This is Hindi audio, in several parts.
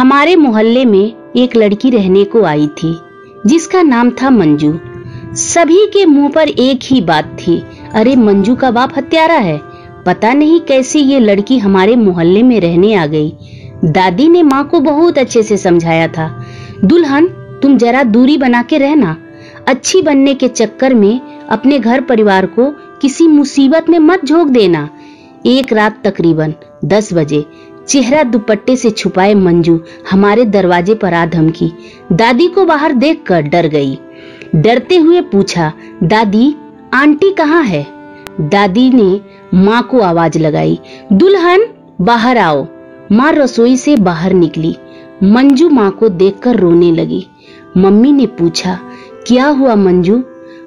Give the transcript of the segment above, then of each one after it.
हमारे मोहल्ले में एक लड़की रहने को आई थी जिसका नाम था मंजू। सभी के मुंह पर एक ही बात थी, अरे मंजू का बाप हत्यारा है। पता नहीं कैसे ये लड़की हमारे मोहल्ले में रहने आ गई। दादी ने माँ को बहुत अच्छे से समझाया था, दुल्हन तुम जरा दूरी बना के रहना, अच्छी बनने के चक्कर में अपने घर परिवार को किसी मुसीबत में मत झोंक देना। एक रात तकरीबन 10 बजे चेहरा दुपट्टे से छुपाए मंजू हमारे दरवाजे पर आ धमकी। दादी को बाहर देखकर डर गई। डरते हुए पूछा, दादी आंटी कहाँ है? दादी ने माँ को आवाज लगाई, दुल्हन बाहर आओ। माँ रसोई से बाहर निकली। मंजू माँ को देखकर रोने लगी। मम्मी ने पूछा, क्या हुआ मंजू?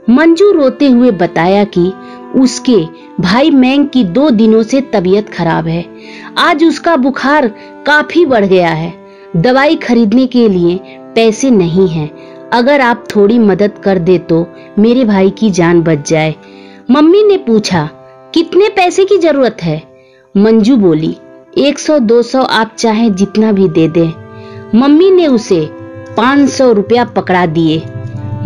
मंजू रोते हुए बताया कि उसके भाई मैंग की 2 दिनों से तबीयत खराब है। आज उसका बुखार काफी बढ़ गया है। दवाई खरीदने के लिए पैसे नहीं हैं। अगर आप थोड़ी मदद कर दे तो मेरे भाई की जान बच जाए। मम्मी ने पूछा, कितने पैसे की जरूरत है? मंजू बोली, 100-200 आप चाहे जितना भी दे दें। मम्मी ने उसे 500 रुपया पकड़ा दिए।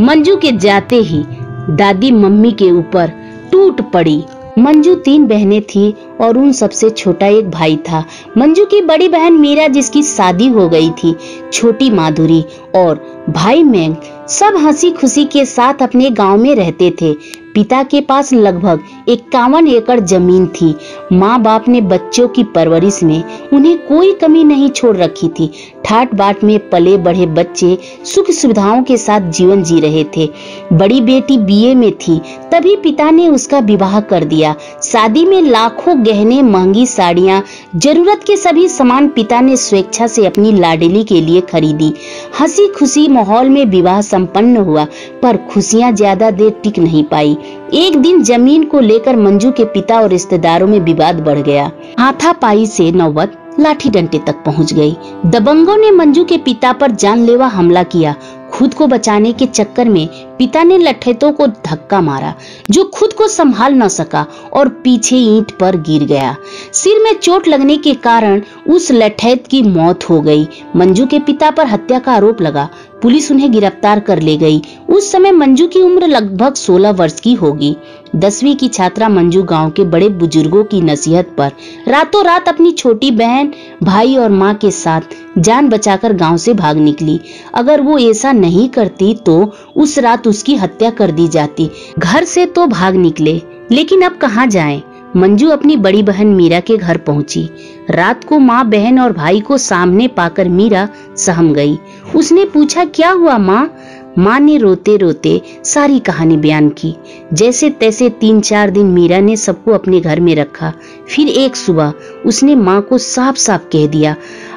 मंजू के जाते ही दादी मम्मी के ऊपर टूट पड़ी। मंजू 3 बहनें थी और उन सबसे छोटा एक भाई था। मंजू की बड़ी बहन मीरा जिसकी शादी हो गई थी, छोटी माधुरी और भाई मैंग सब हंसी खुशी के साथ अपने गांव में रहते थे। पिता के पास लगभग 51 एकड़ जमीन थी। माँ बाप ने बच्चों की परवरिश में उन्हें कोई कमी नहीं छोड़ रखी थी। ठाट बाट में पले बढ़े बच्चे सुख सुविधाओं के साथ जीवन जी रहे थे। बड़ी बेटी बीए में थी, तभी पिता ने उसका विवाह कर दिया। शादी में लाखों गहने, महंगी साड़ियां, जरूरत के सभी सामान पिता ने स्वेच्छा से अपनी लाडली के लिए खरीदी। हंसी खुशी माहौल में विवाह संपन्न हुआ, पर खुशियां ज्यादा देर टिक नहीं पाई। एक दिन जमीन को लेकर मंजू के पिता और रिश्तेदारों में विवाद बढ़ गया। हाथापाई से नौबत लाठी डंडे तक पहुंच गई। दबंगों ने मंजू के पिता पर जानलेवा हमला किया। खुद को बचाने के चक्कर में पिता ने लठैतों को धक्का मारा, जो खुद को संभाल न सका और पीछे ईंट पर गिर गया। सिर में चोट लगने के कारण उस लठैत की मौत हो गई। मंजू के पिता पर हत्या का आरोप लगा। पुलिस उन्हें गिरफ्तार कर ले गई। उस समय मंजू की उम्र लगभग 16 वर्ष की होगी। 10वीं की छात्रा मंजू गांव के बड़े बुजुर्गों की नसीहत पर रातों रात अपनी छोटी बहन, भाई और माँ के साथ जान बचाकर गांव से भाग निकली। अगर वो ऐसा नहीं करती तो उस रात उसकी हत्या कर दी जाती। घर से तो भाग निकले, लेकिन अब कहाँ जाएं? मंजू अपनी बड़ी बहन मीरा के घर पहुंची। रात को माँ, बहन और भाई को सामने पाकर मीरा सहम गई। उसने पूछा, क्या हुआ माँ? माँ ने रोते रोते सारी कहानी बयान की। जैसे तैसे 3-4 दिन मीरा ने सबको अपने घर में रखा। फिर एक सुबह उसने माँ को साफ साफ कह दिया,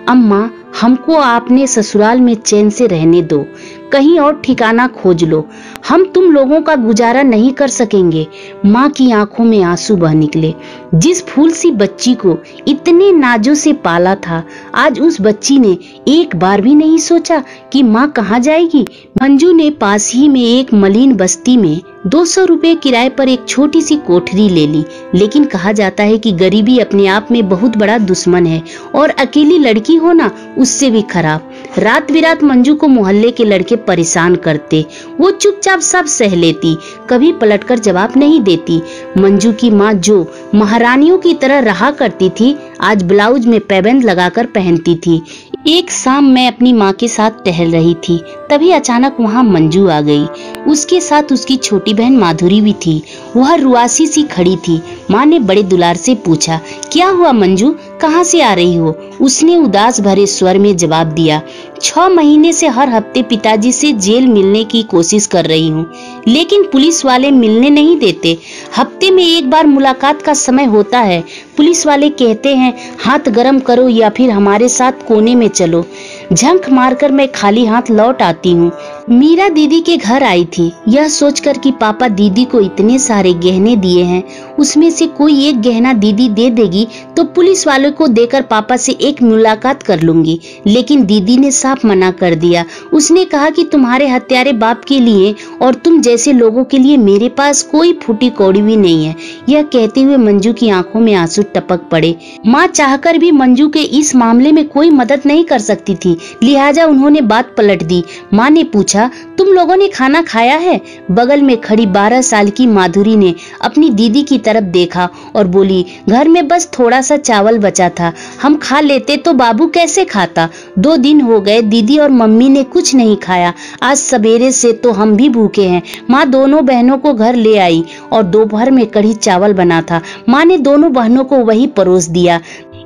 अम्मा हमको आपने ससुराल में चैन से रहने दो, कहीं और ठिकाना खोज लो, हम तुम लोगों का गुजारा नहीं कर सकेंगे। माँ की आंखों में आंसू बह निकले। जिस फूल सी बच्ची को इतने नाजों से पाला था, आज उस बच्ची ने एक बार भी नहीं सोचा कि माँ कहाँ जाएगी। मंजू ने पास ही में एक मलिन बस्ती में 200 रुपए किराए पर एक छोटी सी कोठरी ले ली। लेकिन कहा जाता है कि गरीबी अपने आप में बहुत बड़ा दुश्मन है और अकेली लड़की होना उससे भी खराब। रात बिरात मंजू को मोहल्ले के लड़के परेशान करते, वो चुपचाप सब सह लेती, कभी पलटकर जवाब नहीं देती। मंजू की माँ जो महारानियों की तरह रहा करती थी, आज ब्लाउज में पैबंद लगाकर पहनती थी। एक शाम मैं अपनी माँ के साथ टहल रही थी, तभी अचानक वहाँ मंजू आ गई। उसके साथ उसकी छोटी बहन माधुरी भी थी। वह रुआसी सी खड़ी थी। माँ ने बड़े दुलार से पूछा, क्या हुआ मंजू, कहाँ से आ रही हो? उसने उदास भरे स्वर में जवाब दिया, 6 महीने से हर हफ्ते पिताजी से जेल मिलने की कोशिश कर रही हूँ, लेकिन पुलिस वाले मिलने नहीं देते। हफ्ते में एक बार मुलाकात का समय होता है। पुलिस वाले कहते हैं हाथ गरम करो या फिर हमारे साथ कोने में चलो। झंक मारकर मैं खाली हाथ लौट आती हूँ। मीरा दीदी के घर आई थी, यह सोचकर कि पापा दीदी को इतने सारे गहने दिए हैं, उसमें से कोई एक गहना दीदी दे देगी तो पुलिस वालों को देकर पापा से एक मुलाकात कर लूंगी। लेकिन दीदी ने साफ मना कर दिया। उसने कहा कि तुम्हारे हत्यारे बाप के लिए और तुम जैसे लोगों के लिए मेरे पास कोई फूटी कौड़ी भी नहीं है। यह कहते हुए मंजू की आंखों में आंसू टपक पड़े। माँ चाहकर भी मंजू के इस मामले में कोई मदद नहीं कर सकती थी, लिहाजा उन्होंने बात पलट दी। माँ ने पूछा, तुम लोगों ने खाना खाया है? बगल में खड़ी 12 साल की माधुरी ने अपनी दीदी की तरफ देखा और बोली, घर में बस थोड़ा सा चावल बचा था, हम खा लेते तो बाबू कैसे खाता। 2 दिन हो गए दीदी और मम्मी ने कुछ नहीं खाया, आज सवेरे से तो हम भी भूखे हैं। माँ दोनों बहनों को घर ले आई और दोपहर में कढ़ी चावल बना था। माँ ने दोनों बहनों को वही परोस दिया।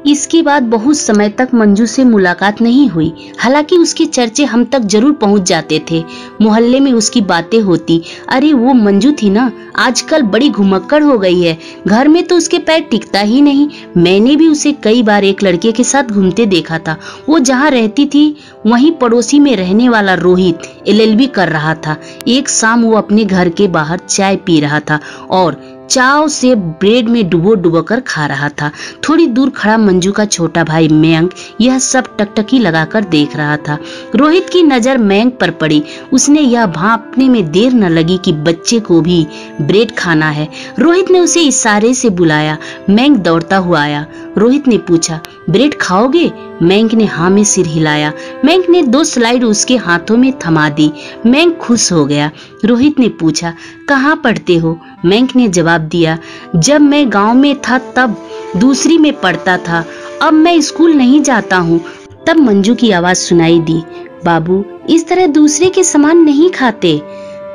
इसके बाद बहुत समय तक मंजू से मुलाकात नहीं हुई। हालांकि उसके चर्चे हम तक जरूर पहुंच जाते थे, मोहल्ले में उसकी बातें होती। अरे वो मंजू थी ना, आजकल बड़ी घुमक्कड़ हो गई है, घर में तो उसके पैर टिकता ही नहीं। मैंने भी उसे कई बार एक लड़के के साथ घूमते देखा था। वो जहाँ रहती थी वहीं पड़ोसी में रहने वाला रोहित LLB कर रहा था। एक शाम वो अपने घर के बाहर चाय पी रहा था और चाव से ब्रेड में डुबो कर खा रहा था। थोड़ी दूर खड़ा मंजू का छोटा भाई मयंक यह सब टकटकी लगाकर देख रहा था। रोहित की नजर मयंक पर पड़ी। उसने यह भांपने में देर न लगी कि बच्चे को भी ब्रेड खाना है। रोहित ने उसे इशारे से बुलाया। मयंक दौड़ता हुआ आया। रोहित ने पूछा, ब्रेड खाओगे? मयंक ने हाँ में सिर हिलाया। मयंक ने 2 स्लाइड उसके हाथों में थमा दी। मयंक खुश हो गया। रोहित ने पूछा, कहाँ पढ़ते हो? मयंक ने जवाब दिया, जब मैं गांव में था तब दूसरी में पढ़ता था, अब मैं स्कूल नहीं जाता हूँ। तब मंजू की आवाज सुनाई दी, बाबू इस तरह दूसरे के सामान नहीं खाते।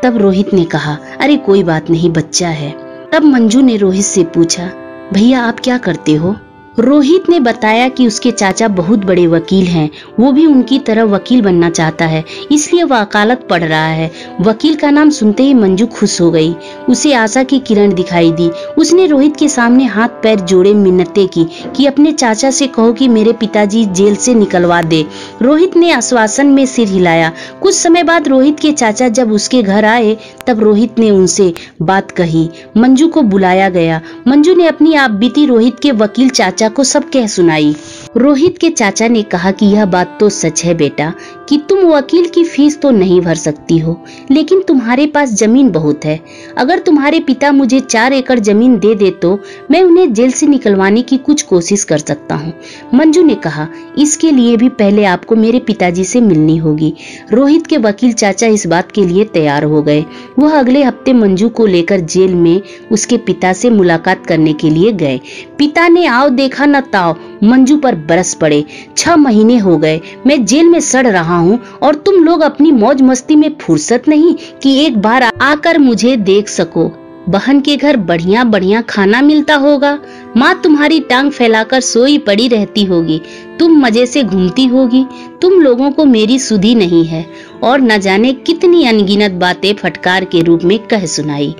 तब रोहित ने कहा, अरे कोई बात नहीं, बच्चा है। तब मंजू ने रोहित से पूछा, भैया आप क्या करते हो? रोहित ने बताया कि उसके चाचा बहुत बड़े वकील हैं, वो भी उनकी तरह वकील बनना चाहता है, इसलिए वकालत पढ़ रहा है। वकील का नाम सुनते ही मंजू खुश हो गई। उसे आशा की किरण दिखाई दी। उसने रोहित के सामने हाथ पैर जोड़े मिन्नतें की कि अपने चाचा से कहो कि मेरे पिताजी जेल से निकलवा दे। रोहित ने आश्वासन में सिर हिलाया। कुछ समय बाद रोहित के चाचा जब उसके घर आए तब रोहित ने उनसे बात कही। मंजू को बुलाया गया। मंजू ने अपनी आपबीती रोहित के वकील चाचा को सब कह सुनाई। रोहित के चाचा ने कहा कि यह बात तो सच है बेटा कि तुम वकील की फीस तो नहीं भर सकती हो, लेकिन तुम्हारे पास जमीन बहुत है। अगर तुम्हारे पिता मुझे 4 एकड़ जमीन दे दे तो मैं उन्हें जेल से निकलवाने की कुछ कोशिश कर सकता हूँ। मंजू ने कहा, इसके लिए भी पहले आपको मेरे पिताजी से मिलनी होगी। रोहित के वकील चाचा इस बात के लिए तैयार हो गए। वह अगले हफ्ते मंजू को लेकर जेल में उसके पिता से मुलाकात करने के लिए गए। पिता ने आओ देखा न ताओ मंजू पर बरस पड़े। 6 महीने हो गए मैं जेल में सड़ रहा हूँ और तुम लोग अपनी मौज मस्ती में फुर्सत नहीं कि एक बार आकर मुझे देख सको। बहन के घर बढ़िया बढ़िया खाना मिलता होगा, माँ तुम्हारी टांग फैलाकर सोई पड़ी रहती होगी, तुम मजे से घूमती होगी। तुम लोगों को मेरी सुधी नहीं है। और न जाने कितनी अनगिनत बातें फटकार के रूप में कह सुनाई।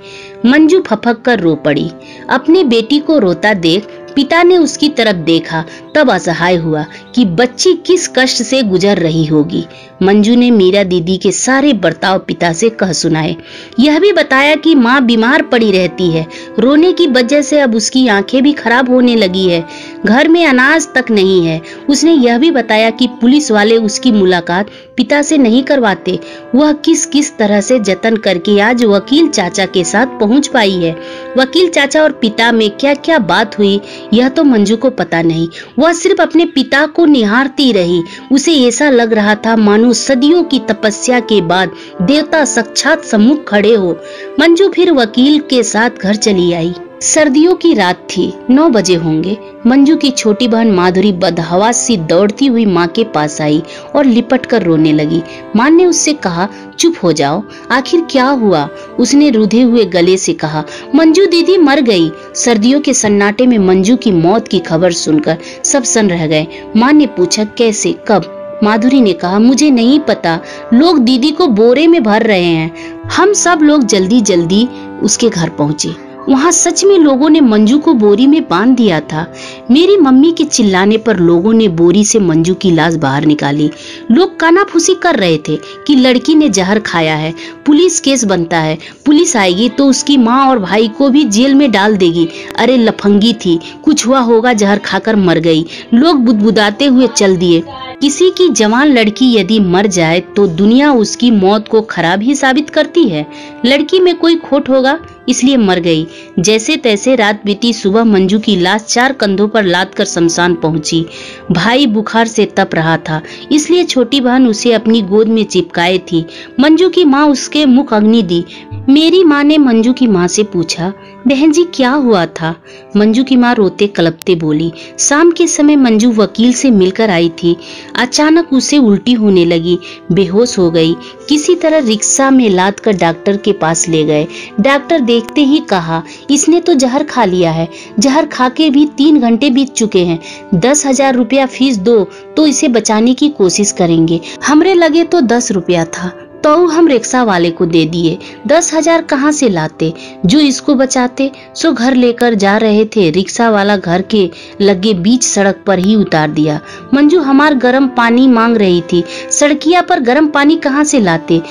मंजू फपक कर रो पड़ी। अपनी बेटी को रोता देख पिता ने उसकी तरफ देखा, तब असहाय हुआ कि बच्ची किस कष्ट से गुजर रही होगी। मंजू ने मीरा दीदी के सारे बर्ताव पिता से कह सुनाए। यह भी बताया कि माँ बीमार पड़ी रहती है, रोने की वजह से अब उसकी आंखें भी खराब होने लगी है, घर में अनाज तक नहीं है। उसने यह भी बताया कि पुलिस वाले उसकी मुलाकात पिता से नहीं करवाते। वह किस किस तरह से जतन करके आज वकील चाचा के साथ पहुंच पाई है। वकील चाचा और पिता में क्या क्या बात हुई यह तो मंजू को पता नहीं। वह सिर्फ अपने पिता को निहारती रही। उसे ऐसा लग रहा था मानो सदियों की तपस्या के बाद देवता साक्षात सम्मुख खड़े हो। मंजू फिर वकील के साथ घर चली आई। सर्दियों की रात थी, 9 बजे होंगे। मंजू की छोटी बहन माधुरी बदहवास सी दौड़ती हुई माँ के पास आई और लिपट कर रोने लगी। माँ ने उससे कहा, चुप हो जाओ, आखिर क्या हुआ? उसने रुधे हुए गले से कहा, मंजू दीदी मर गई। सर्दियों के सन्नाटे में मंजू की मौत की खबर सुनकर सब सन रह गए। माँ ने पूछा, कैसे, कब? माधुरी ने कहा, मुझे नहीं पता, लोग दीदी को बोरे में भर रहे हैं। हम सब लोग जल्दी जल्दी उसके घर पहुँचे वहाँ सच में लोगों ने मंजू को बोरी में बांध दिया था। मेरी मम्मी के चिल्लाने पर लोगों ने बोरी से मंजू की लाश बाहर निकाली। लोग कानाफूसी कर रहे थे कि लड़की ने जहर खाया है, पुलिस केस बनता है, पुलिस आएगी तो उसकी माँ और भाई को भी जेल में डाल देगी। अरे लफंगी थी, कुछ हुआ होगा, जहर खाकर मर गई। लोग बुदबुदाते हुए चल दिए। किसी की जवान लड़की यदि मर जाए तो दुनिया उसकी मौत को खराब ही साबित करती है। लड़की में कोई खोट होगा इसलिए मर गई। जैसे तैसे रात बीती, सुबह मंजू की लाश 4 कंधों पर लाद कर शमशान पहुंची। भाई बुखार से तप रहा था, इसलिए छोटी बहन उसे अपनी गोद में चिपकाए थी। मंजू की माँ उसके मुख अग्नि दी। मेरी माँ ने मंजू की माँ से पूछा, बहन जी क्या हुआ था? मंजू की माँ रोते कलपते बोली, शाम के समय मंजू वकील से मिलकर आई थी। अचानक उसे उल्टी होने लगी, बेहोश हो गई। किसी तरह रिक्शा में लाद कर डॉक्टर के पास ले गए। डॉक्टर देखते ही कहा, इसने तो जहर खा लिया है। जहर खा के भी 3 घंटे बीत चुके हैं। 10,000 रुपया फीस दो तो इसे बचाने की कोशिश करेंगे। हमरे लगे तो 10 रुपया था तो हम रिक्शा वाले को दे दिए। 10,000 कहाँ से लाते जो इसको बचाते? सो घर लेकर जा रहे थे, रिक्शा वाला घर के लगे बीच सड़क पर ही उतार दिया। मंजू हमार गर्म पानी मांग रही थी, सड़किया पर गर्म पानी कहाँ से लाते?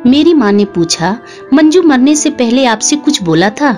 मेरी माँ ने पूछा, मंजू मरने से पहले आपसे कुछ बोला था?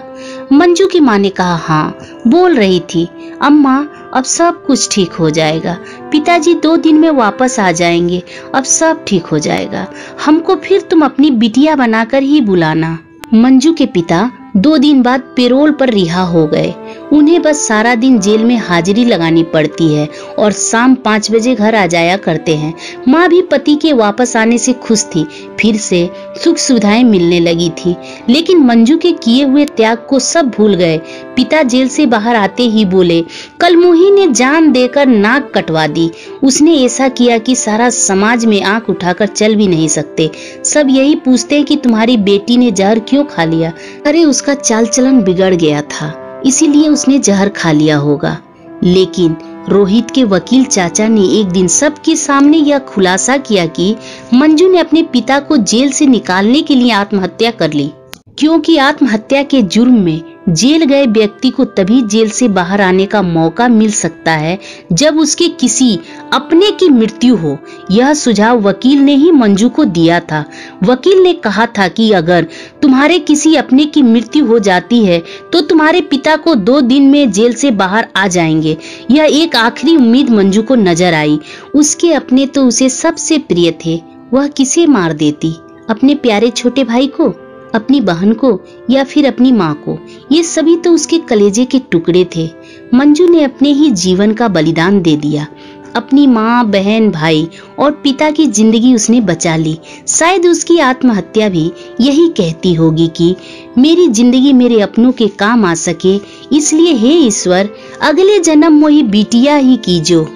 मंजू की माँ ने कहा, हाँ बोल रही थी, अम्मा अब सब कुछ ठीक हो जाएगा, पिताजी 2 दिन में वापस आ जाएंगे, अब सब ठीक हो जाएगा, हमको फिर तुम अपनी बिटिया बनाकर ही बुलाना। मंजू के पिता 2 दिन बाद पैरोल पर रिहा हो गए। उन्हें बस सारा दिन जेल में हाजिरी लगानी पड़ती है और शाम 5 बजे घर आ जाया करते हैं। माँ भी पति के वापस आने से खुश थी, फिर से सुख सुविधाएं मिलने लगी थी। लेकिन मंजू के किए हुए त्याग को सब भूल गए। पिता जेल से बाहर आते ही बोले, कलमुही ने जान देकर नाक कटवा दी। उसने ऐसा किया कि सारा समाज में आंख उठाकर चल भी नहीं सकते। सब यही पूछते हैं कि तुम्हारी बेटी ने जहर क्यों खा लिया? अरे उसका चाल चलन बिगड़ गया था, इसीलिए उसने जहर खा लिया होगा। लेकिन रोहित के वकील चाचा ने एक दिन सबके सामने यह खुलासा किया कि मंजू ने अपने पिता को जेल से निकालने के लिए आत्महत्या कर ली, क्योंकि आत्महत्या के जुर्म में जेल गए व्यक्ति को तभी जेल से बाहर आने का मौका मिल सकता है जब उसके किसी अपने की मृत्यु हो। यह सुझाव वकील ने ही मंजू को दिया था। वकील ने कहा था कि अगर तुम्हारे किसी अपने की मृत्यु हो जाती है तो तुम्हारे पिता को 2 दिन में जेल से बाहर आ जाएंगे। यह एक आखिरी उम्मीद मंजू को नजर आई। उसके अपने तो उसे सबसे प्रिय थे। वह किसे मार देती? अपने प्यारे छोटे भाई को, अपनी बहन को, या फिर अपनी माँ को? ये सभी तो उसके कलेजे के टुकड़े थे। मंजू ने अपने ही जीवन का बलिदान दे दिया। अपनी माँ, बहन, भाई और पिता की जिंदगी उसने बचा ली। शायद उसकी आत्महत्या भी यही कहती होगी कि मेरी जिंदगी मेरे अपनों के काम आ सके, इसलिए हे ईश्वर, अगले जन्म मोही बिटिया ही कीजो।